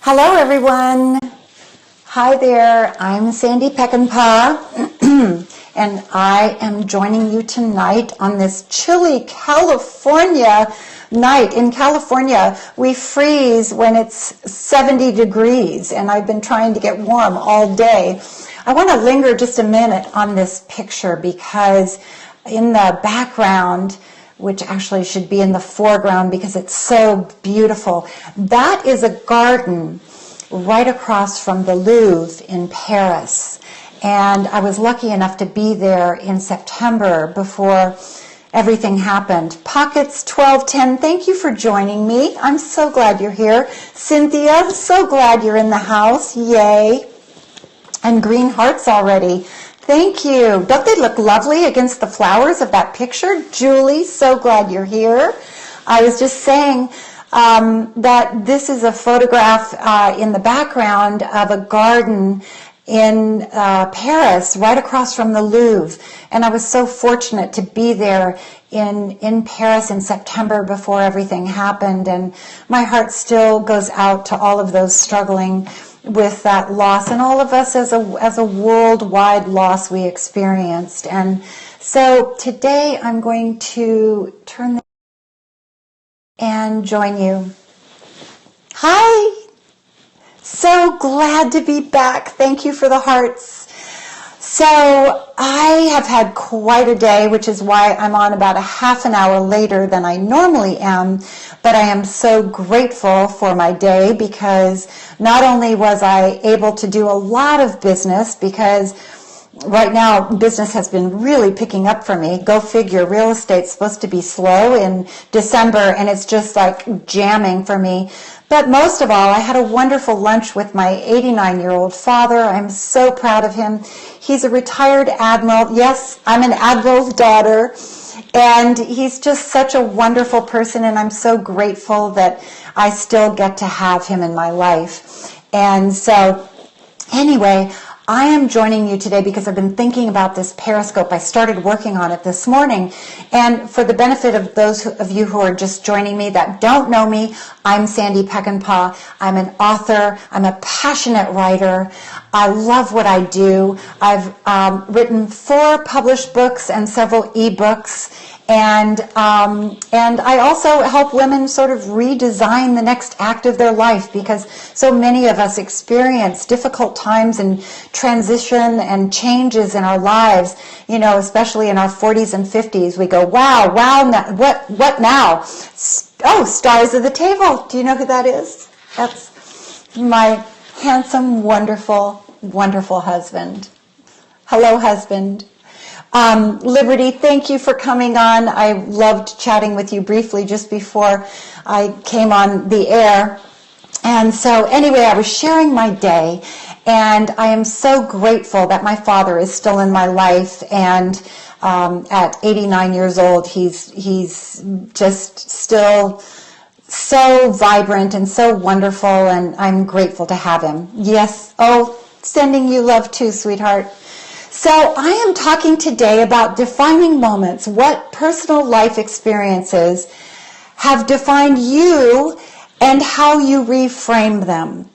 Hello everyone. Hi there, I'm Sandy Peckinpah and I am joining you tonight on this chilly California night. In California, we freeze when it's 70 degrees and I've been trying to get warm all day. I want to linger just a minute on this picture because in the background, which actually should be in the foreground because it's so beautiful. That is a garden right across from the Louvre in Paris. And I was lucky enough to be there in September before everything happened. Pockets 1210, thank you for joining me. I'm so glad you're here. Cynthia, so glad you're in the house. Yay. And green hearts already. Thank you. Don't they look lovely against the flowers of that picture? Julie, so glad you're here. I was just saying that this is a photograph in the background of a garden in Paris, right across from the Louvre. And I was so fortunate to be there in Paris in September before everything happened. And my heart still goes out to all of those struggling with that loss, and all of us as a worldwide loss we experienced. And so today I'm going to turn and join you. Hi! So glad to be back. Thank you for the hearts. So I have had quite a day, which is why I'm on about a half an hour later than I normally am. But I am so grateful for my day because not only was I able to do a lot of business, because right now business has been really picking up for me. Go figure, real estate's supposed to be slow in December and it's just like jamming for me. But most of all, I had a wonderful lunch with my 89-year-old father. I'm so proud of him. He's a retired admiral. Yes, I'm an admiral's daughter. And he's just such a wonderful person, and I'm so grateful that I still get to have him in my life. And so, anyway, I am joining you today because I've been thinking about this Periscope. I started working on it this morning. And for the benefit of those of you who are just joining me that don't know me, I'm Sandy Peckinpah. I'm an author. I'm a passionate writer. I love what I do. I've written 4 published books and several ebooks. And I also help women sort of redesign the next act of their life because so many of us experience difficult times and transition and changes in our lives, you know, especially in our 40s and 50s. We go, wow, what now? Oh, stars of the table. Do you know who that is? That's my handsome, wonderful, wonderful husband. Hello, husband. Liberty, thank you for coming on. I loved chatting with you briefly just before I came on the air. And so anyway, I was sharing my day, and I am so grateful that my father is still in my life. And at 89 years old, he's just still so vibrant and so wonderful, and I'm grateful to have him. Yes, oh, sending you love too, sweetheart. So I am talking today about defining moments, what personal life experiences have defined you and how you reframe them.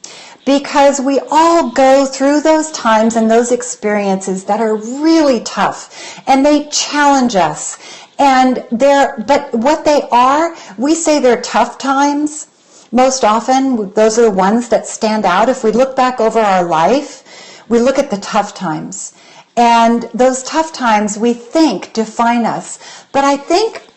Because we all go through those times and those experiences that are really tough and they challenge us. But what they are, we say they're tough times. Most often, those are the ones that stand out. If we look back over our life, we look at the tough times. And those tough times, we think, define us. But I think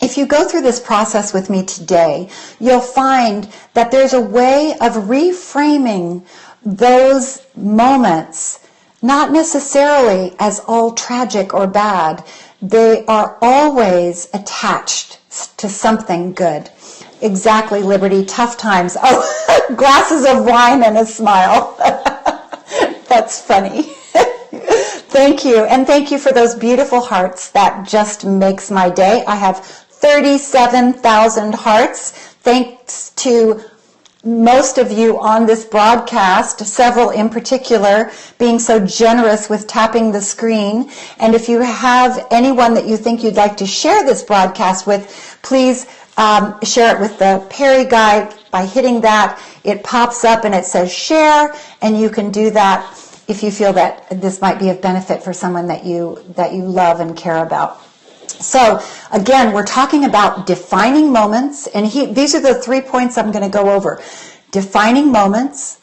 if you go through this process with me today, you'll find that there's a way of reframing those moments, not necessarily as all tragic or bad. They are always attached to something good. Exactly, Liberty. Tough times. Oh, glasses of wine and a smile. That's funny. Thank you. And thank you for those beautiful hearts. That just makes my day. I have 37,000 hearts. Thanks to most of you on this broadcast, several in particular, being so generous with tapping the screen. And if you have anyone that you think you'd like to share this broadcast with, please share it with the Perry Guy by hitting that, it pops up and it says share, and you can do that if you feel that this might be of benefit for someone that you love and care about. So again, we're talking about defining moments, and these are the 3 points I'm going to go over. Defining moments,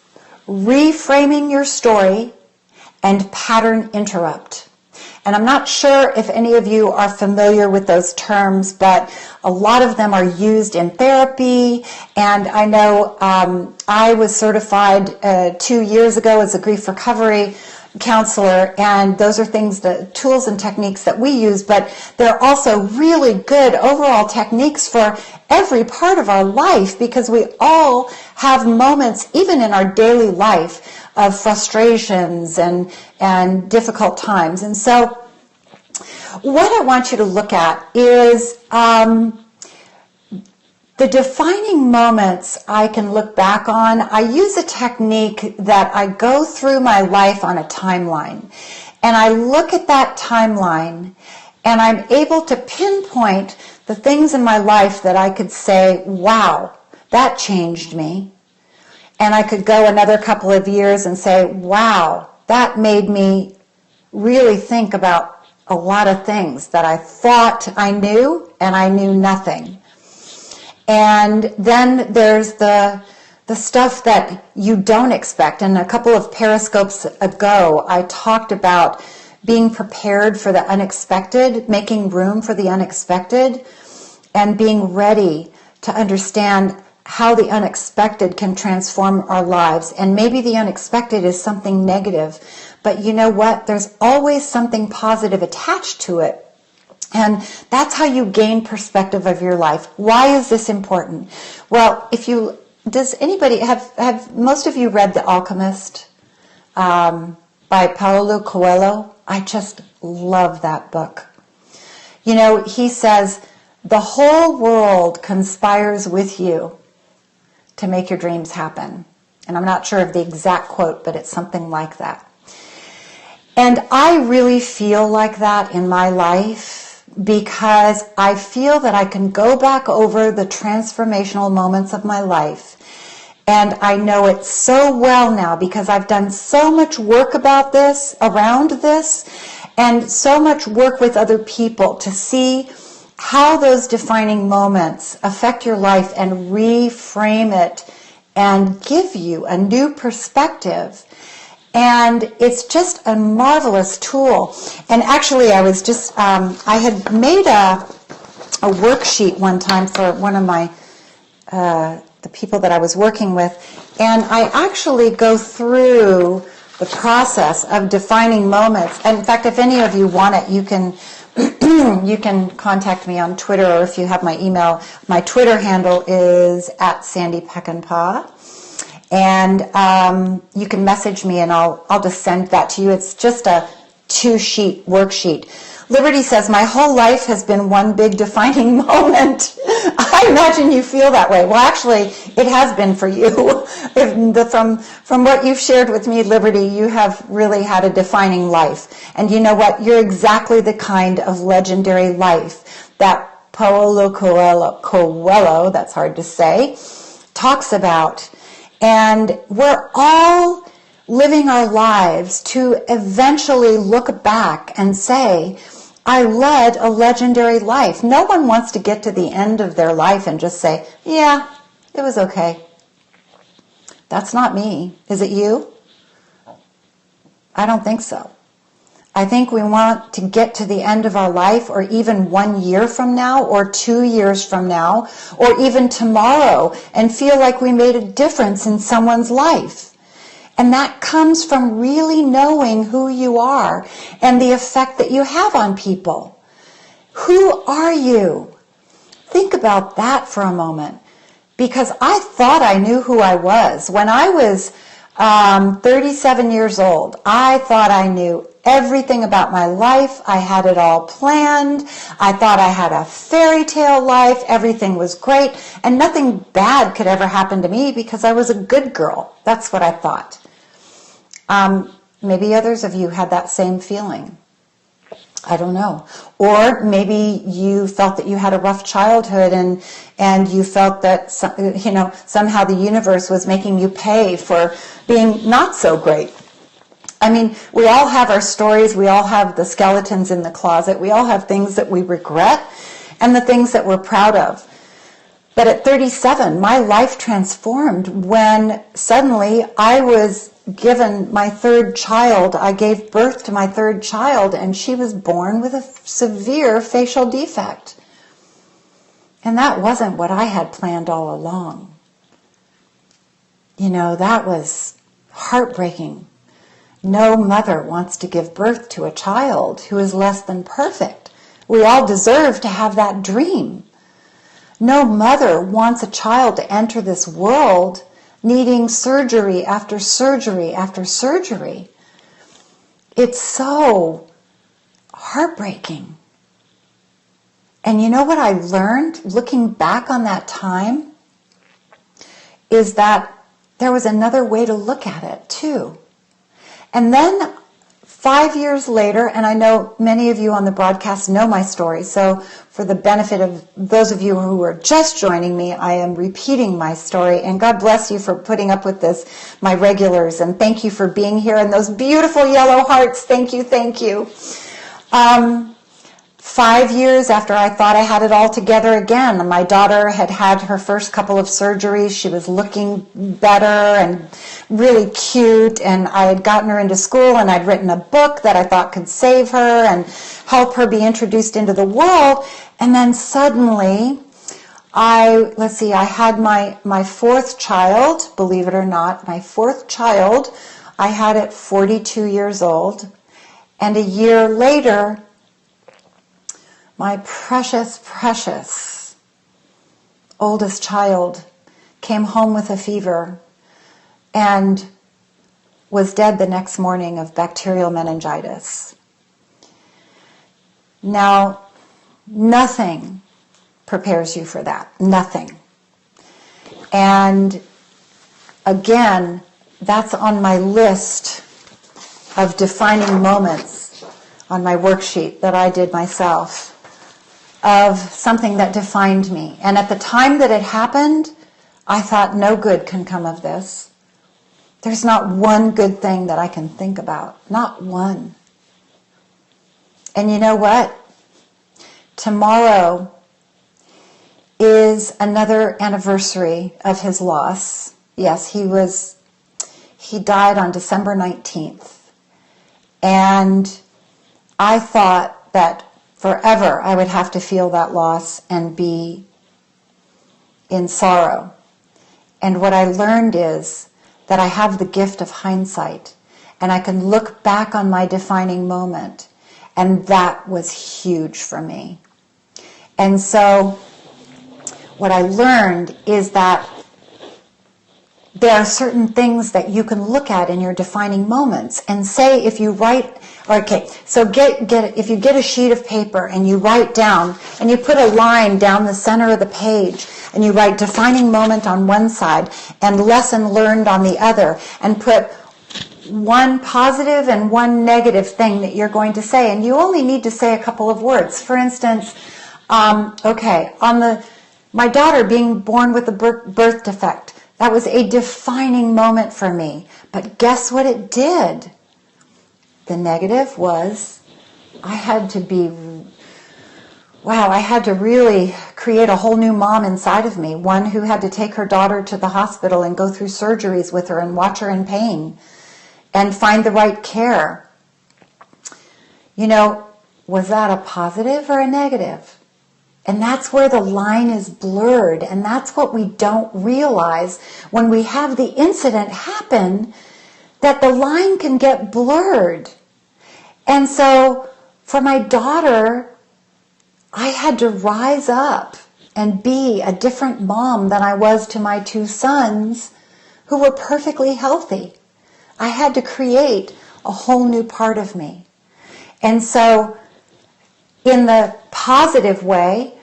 reframing your story, and pattern interrupt. And I'm not sure if any of you are familiar with those terms, but a lot of them are used in therapy. And I know I was certified 2 years ago as a grief recovery counselor, and those are things, the tools and techniques that we use, but they're also really good overall techniques for every part of our life, because we all have moments, even in our daily life, of frustrations and difficult times. And so what I want you to look at is the defining moments I can look back on. I use a technique that I go through my life on a timeline. And I look at that timeline and I'm able to pinpoint the things in my life that I could say, wow, that changed me. And I could go another couple of years and say, wow, that made me really think about a lot of things that I thought I knew and I knew nothing. And then there's the stuff that you don't expect. And a couple of periscopes ago, I talked about being prepared for the unexpected, making room for the unexpected, and being ready to understand how the unexpected can transform our lives. And maybe the unexpected is something negative, but you know what? There's always something positive attached to it. And that's how you gain perspective of your life. Why is this important? Well, does anybody, have most of you read The Alchemist by Paulo Coelho? I just love that book. You know, he says, the whole world conspires with you to make your dreams happen. And I'm not sure of the exact quote, but it's something like that. And I really feel like that in my life, because I feel that I can go back over the transformational moments of my life. And I know it so well now because I've done so much work around this, and so much work with other people to see how those defining moments affect your life and reframe it and give you a new perspective. And it's just a marvelous tool. And actually, I was just, I had made a worksheet one time for one of my, the people that I was working with. And I actually go through the process of defining moments. And in fact, if any of you want it, you can you can contact me on Twitter, or if you have my email, my Twitter handle is @SandyPeckinpah. And you can message me and I'll just send that to you. It's just a 2-sheet worksheet. Liberty says, my whole life has been one big defining moment. I imagine you feel that way. Well, actually, it has been for you. From what you've shared with me, Liberty, you have really had a defining life. And you know what? You're exactly the kind of legendary life that Paulo Coelho, that's hard to say, talks about. And we're all living our lives to eventually look back and say, I led a legendary life. No one wants to get to the end of their life and just say, yeah, it was okay. That's not me. Is it you? I don't think so. I think we want to get to the end of our life, or even 1 year from now, or 2 years from now, or even tomorrow, and feel like we made a difference in someone's life. And that comes from really knowing who you are and the effect that you have on people. Who are you? Think about that for a moment. Because I thought I knew who I was. When I was 37 years old, I thought I knew everything about my life. I had it all planned. I thought I had a fairy tale life. Everything was great. And nothing bad could ever happen to me because I was a good girl. That's what I thought. Maybe others of you had that same feeling. I don't know. Or maybe you felt that you had a rough childhood and you felt that, somehow the universe was making you pay for being not so great. I mean, we all have our stories. We all have the skeletons in the closet. We all have things that we regret and the things that we're proud of. But at 37, my life transformed when suddenly I was given my third child. I gave birth to my third child, and she was born with a severe facial defect. And that wasn't what I had planned all along. That was heartbreaking. No mother wants to give birth to a child who is less than perfect. We all deserve to have that dream. No mother wants a child to enter this world needing surgery after surgery after surgery. It's so heartbreaking. And you know what I learned looking back on that time? Is that there was another way to look at it too. And then 5 years later, and I know many of you on the broadcast know my story, so for the benefit of those of you who are just joining me, I am repeating my story, and God bless you for putting up with this, my regulars, and thank you for being here, and those beautiful yellow hearts, thank you, thank you. 5 years after I thought I had it all together again, my daughter had had her first couple of surgeries. She was looking better and really cute, and I had gotten her into school, and I'd written a book that I thought could save her and help her be introduced into the world. And then suddenly, I had my fourth child, believe it or not, my fourth child. I had it 42 years old, and a year later, my precious, precious oldest child came home with a fever and was dead the next morning of bacterial meningitis. Now, nothing prepares you for that. Nothing. And again, that's on my list of defining moments on my worksheet that I did myself, of something that defined me. And at the time that it happened, I thought no good can come of this. There's not one good thing that I can think about. Not one. And you know what? Tomorrow is another anniversary of his loss. Yes, he died on December 19th. And I thought that forever I would have to feel that loss and be in sorrow. And what I learned is that I have the gift of hindsight, and I can look back on my defining moment, and that was huge for me. And so what I learned is that there are certain things that you can look at in your defining moments and say, if you write, so if you get a sheet of paper and you write down and you put a line down the center of the page and you write defining moment on one side and lesson learned on the other, and put one positive and one negative thing that you're going to say, and you only need to say a couple of words. For instance, my daughter being born with a birth defect, that was a defining moment for me. But guess what it did? The negative was I had to really create a whole new mom inside of me, one who had to take her daughter to the hospital and go through surgeries with her and watch her in pain and find the right care. Was that a positive or a negative? And that's where the line is blurred, and that's what we don't realize when we have the incident happen, that the line can get blurred. And so for my daughter, I had to rise up and be a different mom than I was to my two sons who were perfectly healthy. I had to create a whole new part of me. And so in the positive way,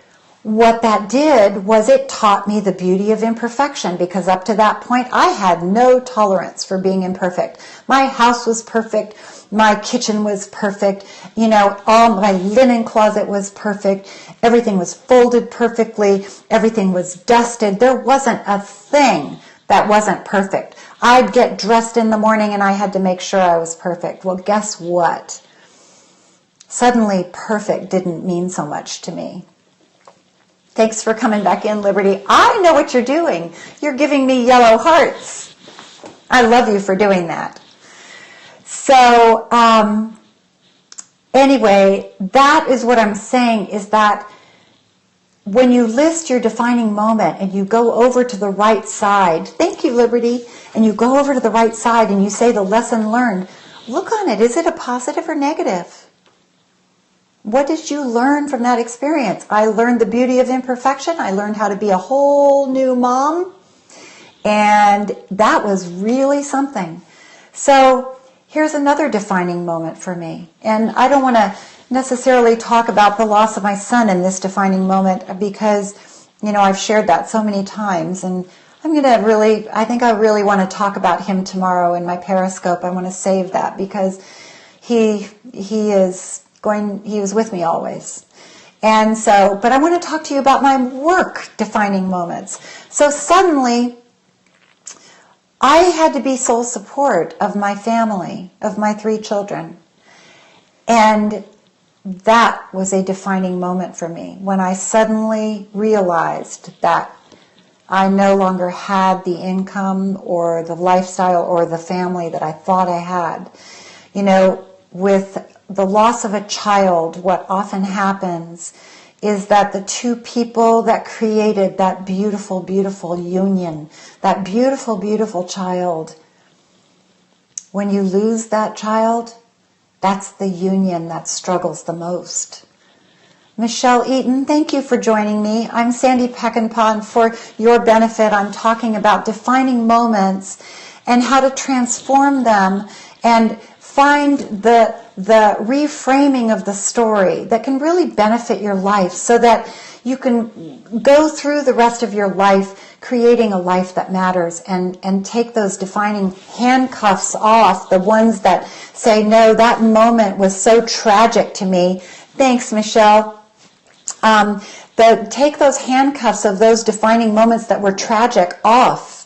what that did was it taught me the beauty of imperfection, because up to that point I had no tolerance for being imperfect. My house was perfect. My kitchen was perfect. All my linen closet was perfect. Everything was folded perfectly. Everything was dusted. There wasn't a thing that wasn't perfect. I'd get dressed in the morning and I had to make sure I was perfect. Well, guess what? Suddenly perfect didn't mean so much to me. Thanks for coming back in, Liberty. I know what you're doing. You're giving me yellow hearts. I love you for doing that. So, anyway, that is what I'm saying, is that when you list your defining moment and you go over to the right side, thank you, Liberty, and you go over to the right side and you say the lesson learned, look on it. Is it a positive or negative? What did you learn from that experience? I learned the beauty of imperfection. I learned how to be a whole new mom. And that was really something. So here's another defining moment for me. And I don't want to necessarily talk about the loss of my son in this defining moment, because, I've shared that so many times. And I think I really want to talk about him tomorrow in my Periscope. I want to save that, because he was with me always. And so, but I want to talk to you about my work defining moments. So suddenly, I had to be sole support of my family, of my 3 children. And that was a defining moment for me, when I suddenly realized that I no longer had the income or the lifestyle or the family that I thought I had. With the loss of a child, what often happens is that the 2 people that created that beautiful, beautiful union, that beautiful, beautiful child, when you lose that child, that's the union that struggles the most. Michelle Eaton, thank you for joining me. I'm Sandy Peckinpah, and for your benefit, I'm talking about defining moments and how to transform them and find the reframing of the story that can really benefit your life, so that you can go through the rest of your life creating a life that matters, and take those defining handcuffs off, the ones that say, no, that moment was so tragic to me. Thanks, Michelle. Take those handcuffs of those defining moments that were tragic off,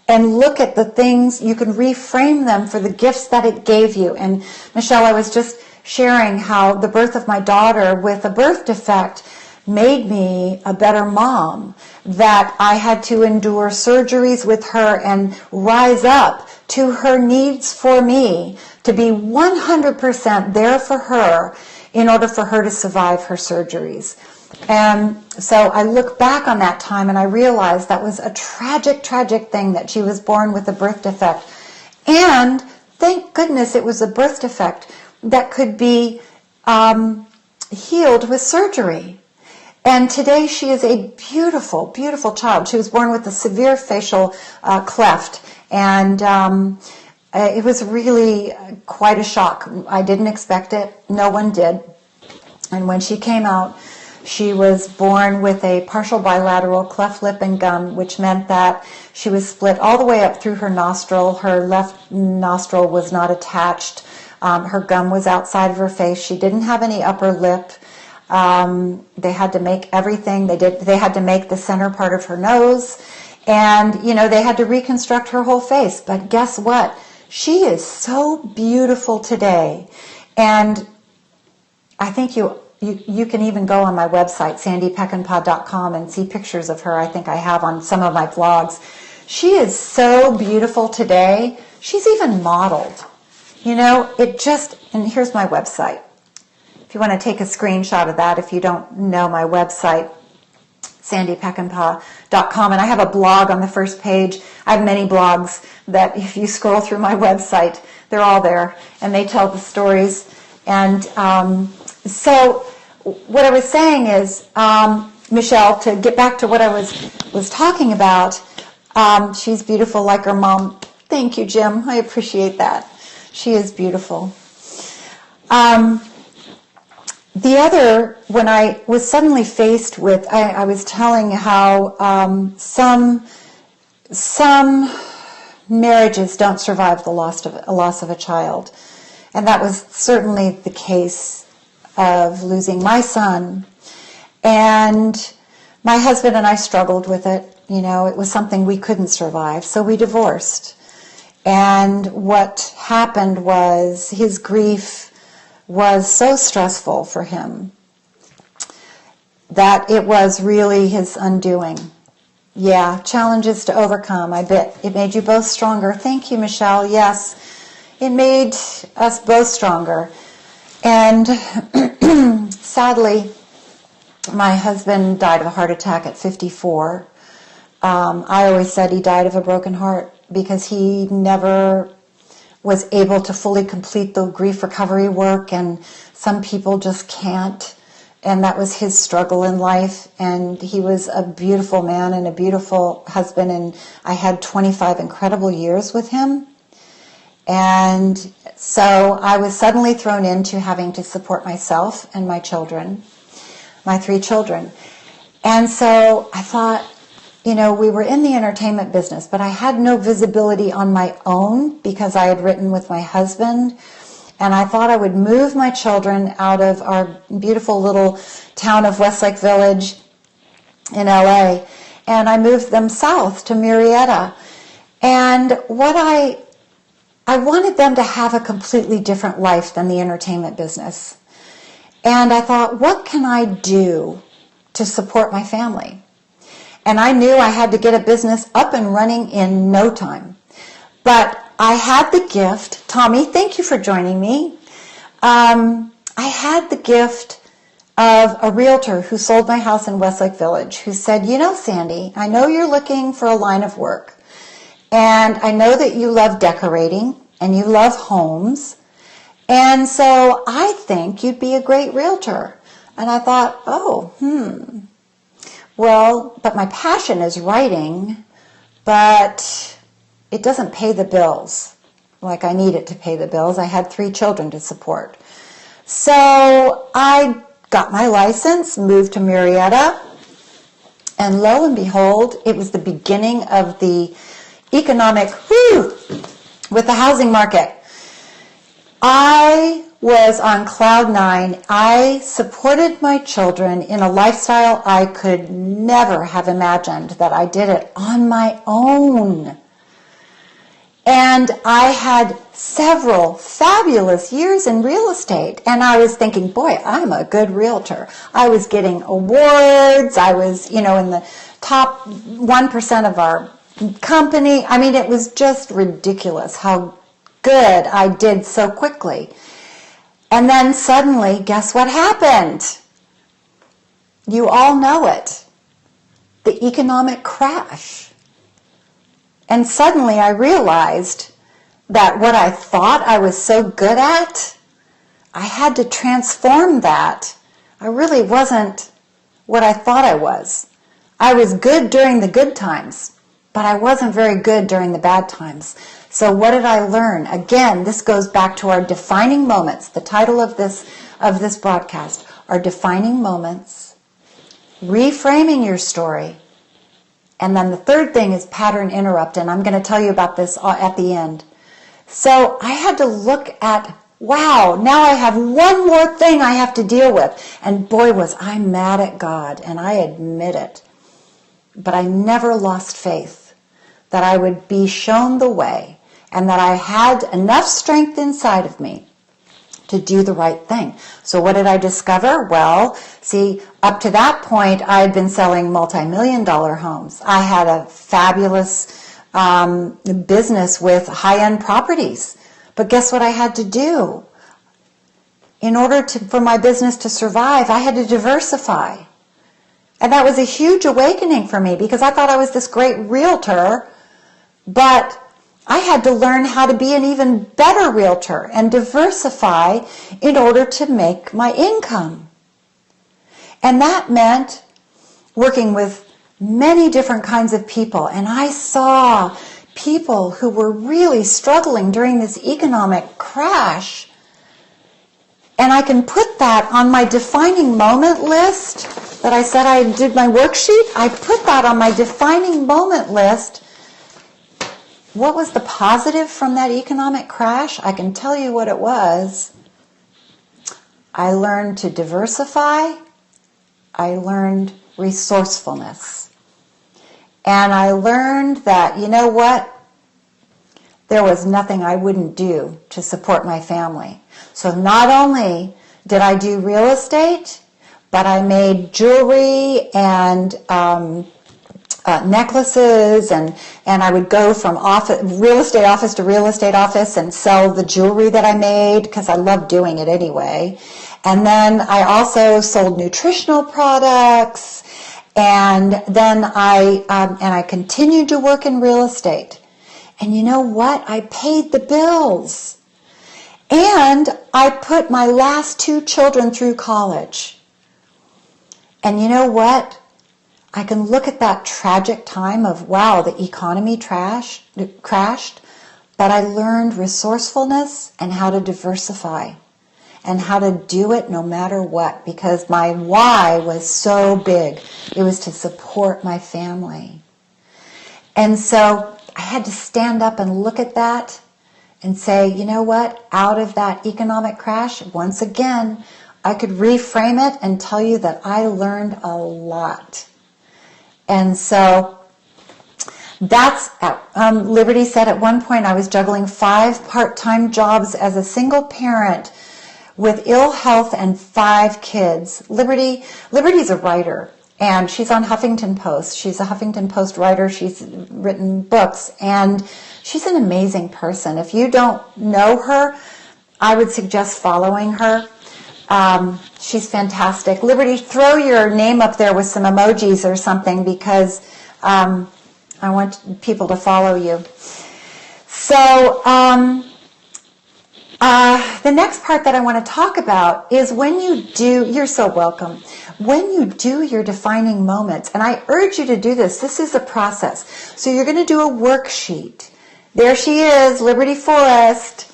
and look at the things. You can reframe them for the gifts that it gave you. And Michelle, I was just sharing how the birth of my daughter with a birth defect made me a better mom, that I had to endure surgeries with her and rise up to her needs for me, to be 100% there for her in order for her to survive her surgeries. And so I look back on that time and I realized that was a tragic, tragic thing, that she was born with a birth defect. And thank goodness it was a birth defect that could be healed with surgery. And today she is a beautiful, beautiful child. She was born with a severe facial cleft. And it was really quite a shock. I didn't expect it. No one did. And when she came out, she was born with a partial bilateral cleft lip and gum, which meant that she was split all the way up through her nostril. Her left nostril was not attached. Her gum was outside of her face. She didn't have any upper lip. They had to make everything. They had to make the center part of her nose. And, they had to reconstruct her whole face. But guess what? She is so beautiful today. And I think you can even go on my website, sandypeckinpah.com, and see pictures of her. I think I have on some of my blogs. She is so beautiful today. She's even modeled. And here's my website. If you want to take a screenshot of that, if you don't know my website, sandypeckinpah.com, and I have a blog on the first page. I have many blogs that if you scroll through my website, they're all there, and they tell the stories. And so what I was saying is, Michelle, to get back to what I was talking about, she's beautiful like her mom. Thank you, Jim. I appreciate that. She is beautiful. The other, when I was suddenly faced with, I was telling how some marriages don't survive the loss of a child. And that was certainly the case of losing my son. And my husband and I struggled with it. It was something we couldn't survive, so we divorced. And what happened was his grief was so stressful for him that it was really his undoing. Yeah, challenges to overcome. I bet it made you both stronger. Thank you, Michelle. Yes, it made us both stronger. And sadly, my husband died of a heart attack at 54. I always said he died of a broken heart because he never was able to fully complete the grief recovery work, and some people just can't. And that was his struggle in life. And he was a beautiful man and a beautiful husband, and I had 25 incredible years with him. And so I was suddenly thrown into having to support myself and my children, my 3 children. And so I thought, we were in the entertainment business, but I had no visibility on my own because I had written with my husband. And I thought I would move my children out of our beautiful little town of Westlake Village in LA. And I moved them south to Murrieta. And what I wanted them to have a completely different life than the entertainment business. And I thought, what can I do to support my family? And I knew I had to get a business up and running in no time. But I had the gift. Tommy, thank you for joining me. I had the gift of a realtor who sold my house in Westlake Village, who said, Sandy, I know you're looking for a line of work. And I know that you love decorating and you love homes. And so I think you'd be a great realtor. And I thought, well, but my passion is writing, but it doesn't pay the bills like I need it to pay the bills. I had 3 children to support. So I got my license, moved to Murrieta, and lo and behold, it was the beginning of the economic with the housing market. I was on cloud 9. I supported my children in a lifestyle I could never have imagined that I did it on my own. And I had several fabulous years in real estate. And I was thinking, boy, I'm a good realtor. I was getting awards. I was, in the top 1% of our company. I mean, it was just ridiculous how good I did so quickly. And then suddenly, guess what happened? You all know it. The economic crash. And suddenly I realized that what I thought I was so good at, I had to transform that. I really wasn't what I thought I was. I was good during the good times, but I wasn't very good during the bad times. So what did I learn? Again, this goes back to our defining moments. The title of this broadcast, our defining moments, reframing your story. And then the third thing is pattern interrupt, and I'm going to tell you about this at the end. So I had to look at, wow, now I have one more thing I have to deal with. And boy, was I mad at God, and I admit it. But I never lost faith that I would be shown the way and that I had enough strength inside of me to do the right thing. So what did I discover? Well, see, up to that point, I had been selling multi-million-dollar homes. I had a fabulous business with high-end properties. But guess what I had to do? In order for my business to survive, I had to diversify. And that was a huge awakening for me because I thought I was this great realtor, but I had to learn how to be an even better realtor and diversify in order to make my income. And that meant working with many different kinds of people. And I saw people who were really struggling during this economic crash. And I can put that on my defining moment list that I said I did my worksheet. I put that on my defining moment list. What was the positive from that economic crash? I can tell you what it was. I learned to diversify. I learned resourcefulness. And I learned that, you know what? There was nothing I wouldn't do to support my family. So not only did I do real estate, but I made jewelry and necklaces, and I would go from real estate office to real estate office and sell the jewelry that I made because I loved doing it anyway. And then I also sold nutritional products, and then I continued to work in real estate. And you know what? I paid the bills. And I put my last 2 children through college. And you know what? I can look at that tragic time of, wow, the economy crashed, but I learned resourcefulness and how to diversify and how to do it no matter what, because my why was so big. It was to support my family. And so I had to stand up and look at that and say, you know what, out of that economic crash, once again, I could reframe it and tell you that I learned a lot. And so that's, Liberty said at one point I was juggling 5 part-time jobs as a single parent with ill health and 5 kids. Liberty's a writer, and she's on Huffington Post. She's a Huffington Post writer. She's written books, and she's an amazing person. If you don't know her, I would suggest following her. She's fantastic. Liberty, throw your name up there with some emojis or something, because I want people to follow you. So the next part that I want to talk about is when you do, you're so welcome, when you do your defining moments, and I urge you to do this. This is a process. So you're going to do a worksheet. There she is, Liberty Forrest.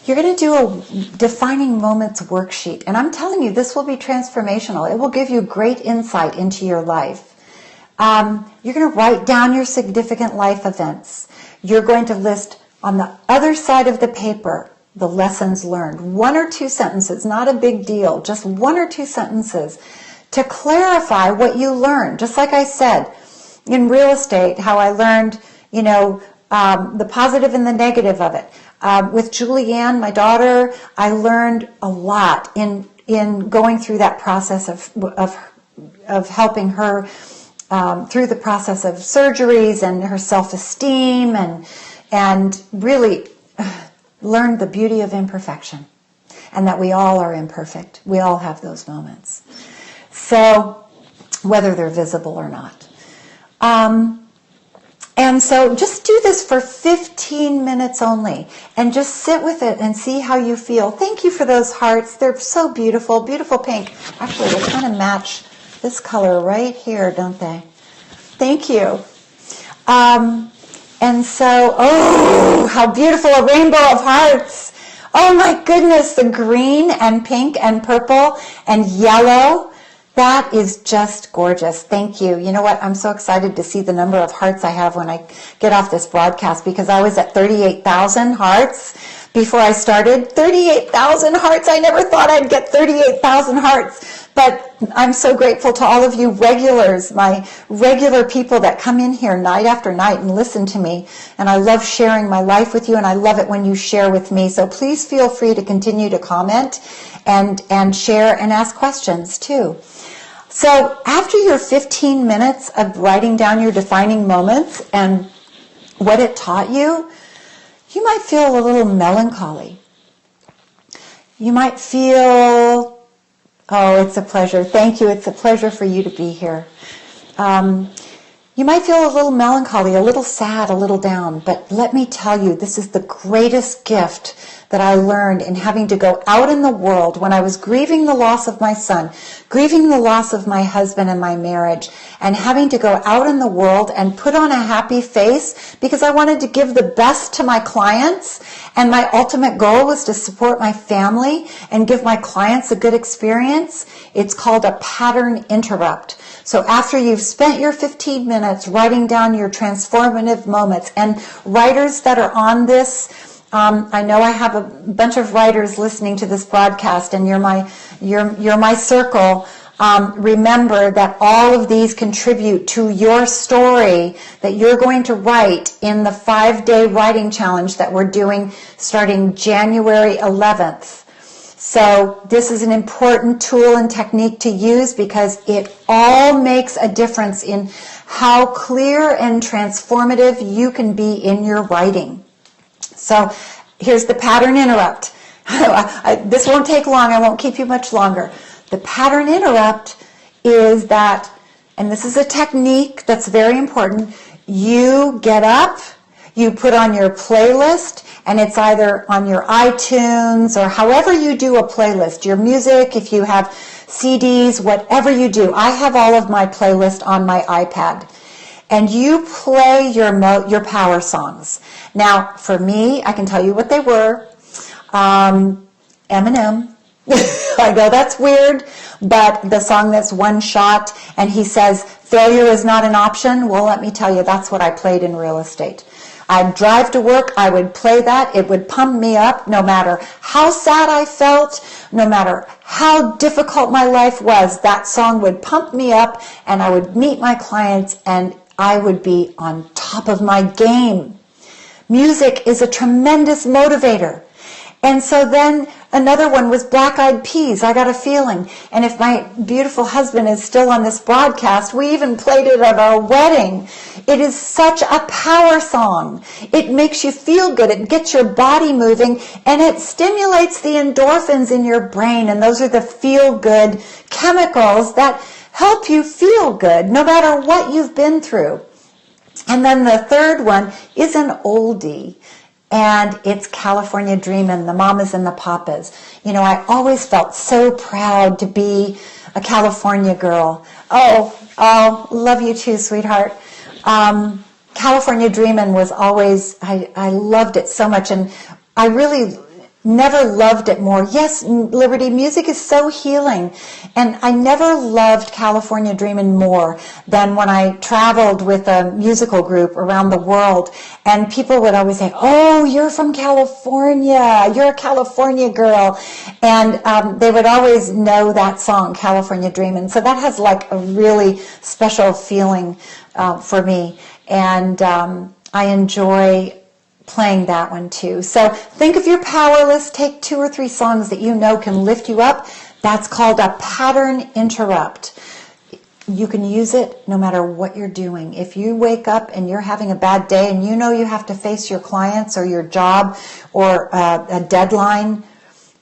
You're going to do a defining moments worksheet. And I'm telling you, this will be transformational. It will give you great insight into your life. You're going to write down your significant life events. You're going to list on the other side of the paper the lessons learned. 1 or 2 sentences, not a big deal, just 1 or 2 sentences to clarify what you learned. Just like I said, in real estate, how I learned, the positive and the negative of it. With Julianne, my daughter, I learned a lot in going through that process of helping her through the process of surgeries and her self-esteem, and really learned the beauty of imperfection, and that we all are imperfect. We all have those moments. So whether they're visible or not. And so just do this for 15 minutes only, and just sit with it and see how you feel. Thank you for those hearts. They're so beautiful, beautiful pink. Actually, they kind of match this color right here, don't they? Thank you. And so, oh, how beautiful, a rainbow of hearts. Oh my goodness, the green and pink and purple and yellow. That is just gorgeous. Thank you. You know what? I'm so excited to see the number of hearts I have when I get off this broadcast, because I was at 38,000 hearts before I started. 38,000 hearts. I never thought I'd get 38,000 hearts. But I'm so grateful to all of you regulars, my regular people that come in here night after night and listen to me. And I love sharing my life with you, and I love it when you share with me. So please feel free to continue to comment and share and ask questions too. So after your 15 minutes of writing down your defining moments and what it taught you, you might feel a little melancholy. You might feel, oh, it's a pleasure. Thank you. It's a pleasure for you to be here. You might feel a little melancholy, a little sad, a little down, but let me tell you, this is the greatest gift that I learned in having to go out in the world when I was grieving the loss of my son, grieving the loss of my husband and my marriage, and having to go out in the world and put on a happy face because I wanted to give the best to my clients, and my ultimate goal was to support my family and give my clients a good experience. It's called a pattern interrupt. So after you've spent your 15 minutes writing down your transformative moments, and writers that are on this, I know I have a bunch of writers listening to this broadcast, and you're my circle. Remember that all of these contribute to your story that you're going to write in the 5-day writing challenge that we're doing starting January 11th. So this is an important tool and technique to use because it all makes a difference in how clear and transformative you can be in your writing. So here's the pattern interrupt. This won't take long. I won't keep you much longer. The pattern interrupt is that, and this is a technique that's very important, you get up, you put on your playlist, and it's either on your iTunes or however you do a playlist, your music, if you have CDs, whatever you do. I have all of my playlist on my iPad. And you play your power songs. Now, for me, I can tell you what they were. Eminem. I know that's weird, but the song that's One Shot, and he says, failure is not an option. Well, let me tell you, that's what I played in real estate. I'd drive to work, I would play that. It would pump me up no matter how sad I felt, no matter how difficult my life was. That song would pump me up, and I would meet my clients, and I would be on top of my game. Music is a tremendous motivator. And so then another one was Black Eyed Peas, I Got a Feeling. And if my beautiful husband is still on this broadcast, we even played it at our wedding. It is such a power song. It makes you feel good. It gets your body moving, and it stimulates the endorphins in your brain. And those are the feel-good chemicals that help you feel good no matter what you've been through. And then the third one is an oldie. And it's California Dreamin', the Mamas and the Papas. You know, I always felt so proud to be a California girl. Oh, love you too, sweetheart. California Dreamin' was always, I loved it so much, and I really never loved it more. Yes, Liberty, music is so healing. And I never loved California Dreamin' more than when I traveled with a musical group around the world. And people would always say, oh, you're from California. You're a California girl. And they would always know that song, California Dreamin'. So that has like a really special feeling for me. And I enjoy playing that one too. So think of your power list. Take 2 or 3 songs that you know can lift you up. That's called a pattern interrupt. You can use it no matter what you're doing. If you wake up and you're having a bad day and you know you have to face your clients or your job or a deadline,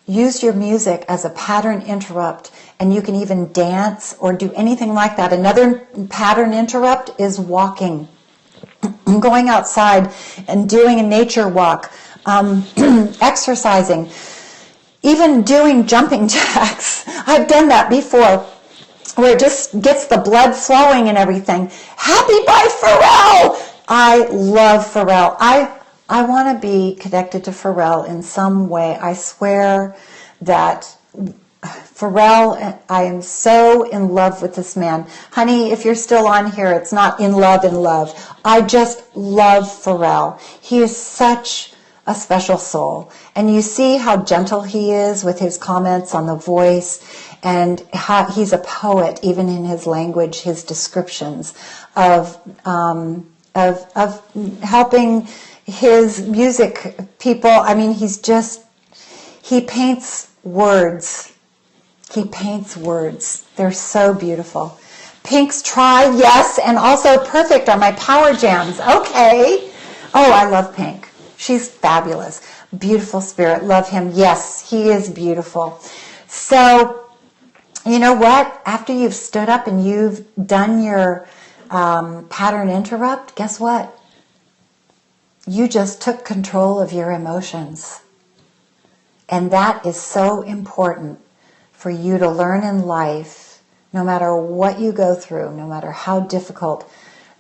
use your music as a pattern interrupt, and you can even dance or do anything like that. Another pattern interrupt is walking. Going outside and doing a nature walk, exercising, even doing jumping jacks. I've done that before, where it just gets the blood flowing and everything. Happy by Pharrell! I love Pharrell. I want to be connected to Pharrell in some way. I swear that Pharrell, I am so in love with this man. Honey, if you're still on here, it's not in love. I just love Pharrell. He is such a special soul. And you see how gentle he is with his comments on The Voice, and how he's a poet, even in his language, his descriptions of helping his music people. I mean, he paints words. He paints words. They're so beautiful. Pink's Try, yes, and also Perfect are my power jams. Okay. Oh, I love Pink. She's fabulous. Beautiful spirit. Love him. Yes, he is beautiful. So, you know what? After you've stood up and you've done your pattern interrupt, guess what? You just took control of your emotions. And that is so important for you to learn in life, no matter what you go through, no matter how difficult.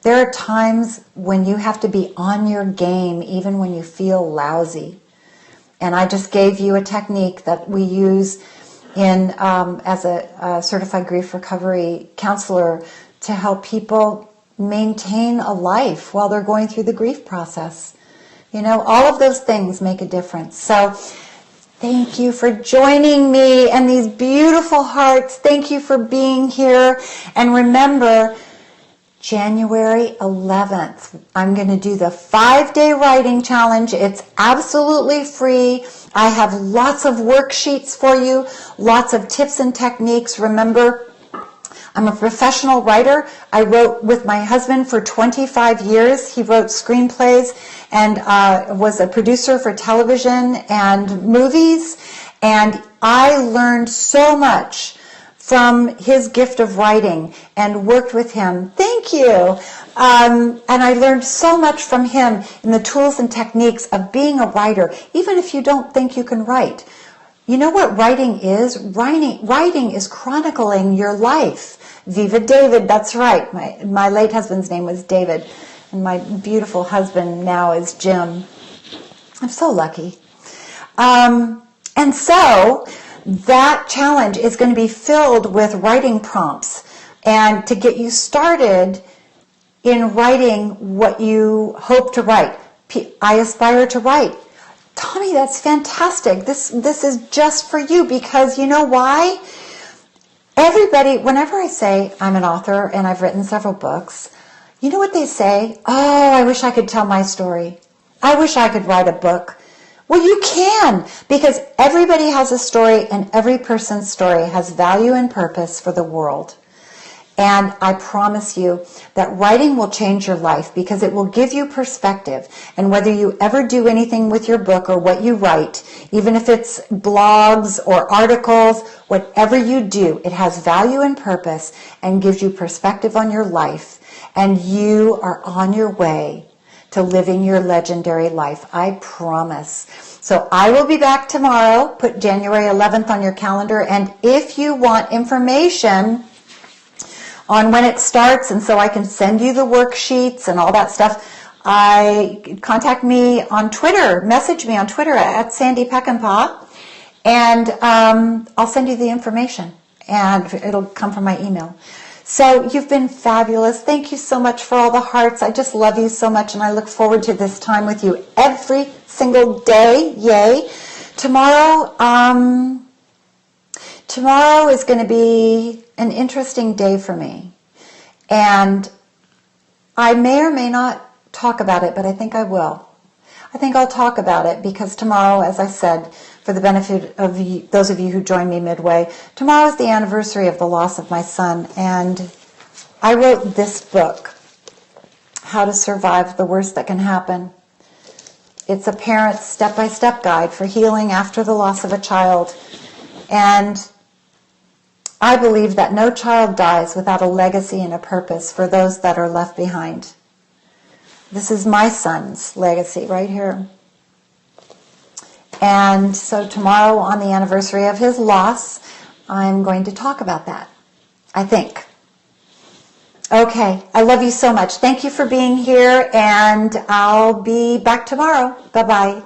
There are times when you have to be on your game, even when you feel lousy. And I just gave you a technique that we use as a certified grief recovery counselor to help people maintain a life while they're going through the grief process. You know, all of those things make a difference. So thank you for joining me and these beautiful hearts. Thank you for being here. And remember, January 11th, I'm going to do the 5-day writing challenge. It's absolutely free. I have lots of worksheets for you, lots of tips and techniques. Remember, I'm a professional writer. I wrote with my husband for 25 years. He wrote screenplays and was a producer for television and movies. And I learned so much from his gift of writing and worked with him. Thank you. And I learned so much from him in the tools and techniques of being a writer, even if you don't think you can write. You know what writing is? Writing is chronicling your life. Viva David, that's right. My late husband's name was David, and my beautiful husband now is Jim. I'm so lucky. And so that challenge is going to be filled with writing prompts, and to get you started in writing what you hope to write. I aspire to write. Tommy, that's fantastic. This is just for you, because you know why? Everybody, whenever I say I'm an author and I've written several books, you know what they say? Oh, I wish I could tell my story. I wish I could write a book. Well, you can, because everybody has a story, and every person's story has value and purpose for the world. And I promise you that writing will change your life, because it will give you perspective. And whether you ever do anything with your book or what you write, even if it's blogs or articles, whatever you do, it has value and purpose and gives you perspective on your life. And you are on your way to living your legendary life. I promise. So I will be back tomorrow. Put January 11th on your calendar. And if you want information on when it starts, and so I can send you the worksheets and all that stuff, contact me on Twitter. Message me on Twitter at Sandy Peckinpah, and I'll send you the information, and it'll come from my email. So you've been fabulous. Thank you so much for all the hearts. I just love you so much, and I look forward to this time with you every single day. Yay. Tomorrow is going to be an interesting day for me. And I may or may not talk about it, but I think I will. I think I'll talk about it because tomorrow, as I said, for the benefit of you, those of you who join me midway, tomorrow is the anniversary of the loss of my son. And I wrote this book, How to Survive the Worst That Can Happen. It's a parent's step-by-step guide for healing after the loss of a child. And I believe that no child dies without a legacy and a purpose for those that are left behind. This is my son's legacy right here. And so tomorrow, on the anniversary of his loss, I'm going to talk about that, I think. Okay, I love you so much. Thank you for being here, and I'll be back tomorrow. Bye-bye.